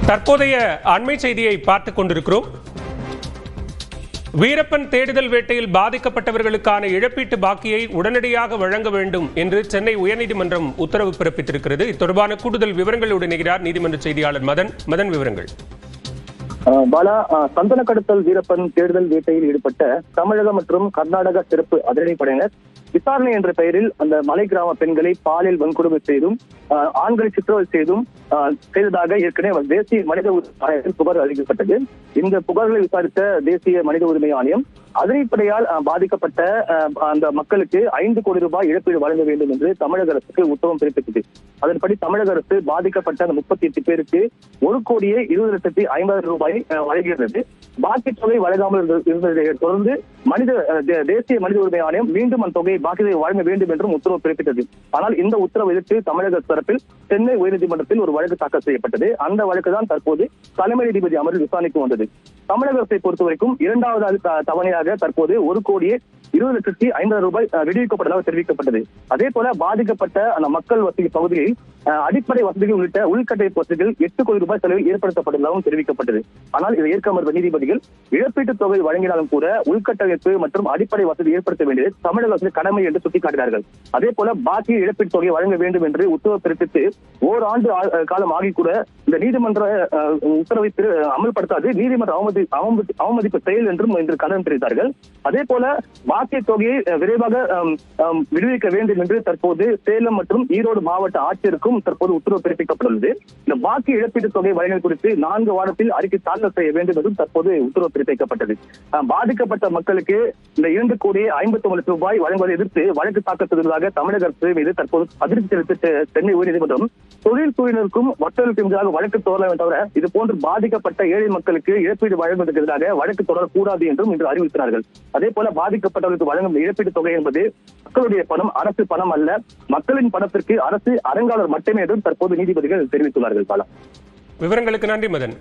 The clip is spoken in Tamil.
தற்போதைய அண்மை செய்தியை பார்த்துக் கொண்டிருக்கிறோம். வீரப்பன் தேடுதல் வேட்டையில் பாதிக்கப்பட்டவர்களுக்கான இழப்பீட்டு பாக்கியை உடனடியாக வழங்க வேண்டும் என்று சென்னை உயர்நீதிமன்றம் உத்தரவு பிறப்பித்திருக்கிறது. இத்தொடர்பான கூடுதல் விவரங்களோடு இணைகிறார் நீதிமன்ற செய்தியாளர் மதன். விவரங்கள். பாலா, சந்தன கடத்தல் வீரப்பன் தேடுதல் வேட்டையில் ஈடுபட்ட தமிழக மற்றும் கர்நாடக சிறப்பு அதிரடிப்படையினர் விசாரணை என்ற பெயரில் அந்த மலை கிராம பெண்களை பாலியல் வன்கொடுமை செய்தும் ஆண்களை சித்திரவதை செய்ததாக ஏற்கனவே தேசிய மனித உரிமை ஆணையத்தில் புகார் அளிக்கப்பட்டது. இந்த புகார்களை விசாரித்த தேசிய மனித உரிமை ஆணையம் அதிரடிப்படையால் பாதிக்கப்பட்ட அந்த மக்களுக்கு 5 கோடி ரூபாய் இழப்பீடு வழங்க வேண்டும் என்று தமிழக அரசுக்கு உத்தரவு பிறப்பித்தது. அதன்படி தமிழக அரசு பாதிக்கப்பட்ட அந்த 38 பேருக்கு 1,20,50,000 ரூபாய் வழங்குகிறது. பாக்கி தொகை வழங்காமல் இருந்ததை தொடர்ந்து தேசிய மனித உரிமை ஆணையம் மீண்டும் அந்த தொகையை பாக்கி தொகை வழங்க வேண்டும் என்றும் உத்தரவு பிறப்பித்தது. ஆனால் இந்த உத்தரவை எதிர்த்து தமிழக தரப்பில் சென்னை உயர்நீதிமன்றத்தில் ஒரு வழக்கு தாக்கல் செய்யப்பட்டது. அந்த வழக்கு தான் தற்போது தலைமை நீதிபதி அமர்வில் விசாரணைக்கு வந்தது. தமிழக அரசை பொறுத்தவரைக்கும் 2வது தவணையாக தற்போது 1,20,50,000 ரூபாய் விடுவிக்கப்பட்டதாக தெரிவிக்கப்பட்டது. அதே போல பாதிக்கப்பட்ட அந்த மக்கள் வசதி பகுதியில் அடிப்படை வசதிகள் உள்ளிட்ட உள்கட்டமைப்பு வசதிகள் 8 கோடி ரூபாய் செலவில் ஏற்படுத்தப்பட்டதாகவும் தெரிவிக்கப்பட்டது. ஆனால் இதை ஏற்க மறுத்த நீதிபதிகள் இழப்பீட்டுத் தொகை வழங்கினாலும் கூட உள்கட்டமைப்பு மற்றும் அடிப்படை வசதி ஏற்படுத்த வேண்டியது தமிழக அரசின் கடமை என்று சுட்டிக்காட்டினார்கள். அதே போல பாக்கி இழப்பீட்டுத் தொகையை வழங்க வேண்டும் என்று உத்தரவு பிறப்பித்து ஓராண்டு காலம் ஆகி கூட இந்த நீதிமன்ற உத்தரவை அமல்படுத்தாது நீதிமன்ற அவமதிப்பு செயல் என்றும் இன்று கண்டனம் தெரிவித்தார்கள். அதே போல பாக்கிய தொகையை விரைவாக விடுவிக்க வேண்டும் என்று தற்போது சேலம் மற்றும் ஈரோடு மாவட்ட ஆட்சியருக்கும் தற்போது உத்தரவு பிறப்பிக்கப்பட்டுள்ளது. இந்த பாக்கி இழப்பீட்டுத் தொகை வழங்கல் குறித்து 4 வாரத்தில் அறிக்கை தாக்கல் செய்ய வேண்டும் என்றும் தற்போது உத்தரவு பிறப்பிக்கப்பட்டது. பாதிக்கப்பட்ட மக்களுக்கு இந்த 2,50,00,000 ரூபாய் வழங்குவதை எதிர்த்து வழக்கு தாக்கல் செய்ததாக தமிழக அரசு மீது தற்போது அதிருப்தி தெரிவித்த சென்னை உயர்நீதிமன்றம் தொழில்துறையினருக்கும் வர்த்தகர்களுக்கும் எதிராக வழக்கு தொடரலாம் தவிர இது போன்று பாதிக்கப்பட்ட ஏழை மக்களுக்கு இழப்பீடு வழங்குவதற்கு எதிராக வழக்கு தொடரக்கூடாது என்றும் இன்று அறிவித்தார்கள். அதே போல பாதிக்கப்பட்டவர்களுக்கு வழங்கும் இழப்பீட்டுத் தொகை என்பது மக்களுடைய பணம், அரசு பணம் அல்ல, மக்களின் பணத்திற்கு அரசு அறங்காளர் மட்டுமே என்றும் தற்போது நீதிபதிகள் தெரிவித்துள்ளார்கள். விவரங்களுக்கு நன்றி மதன்.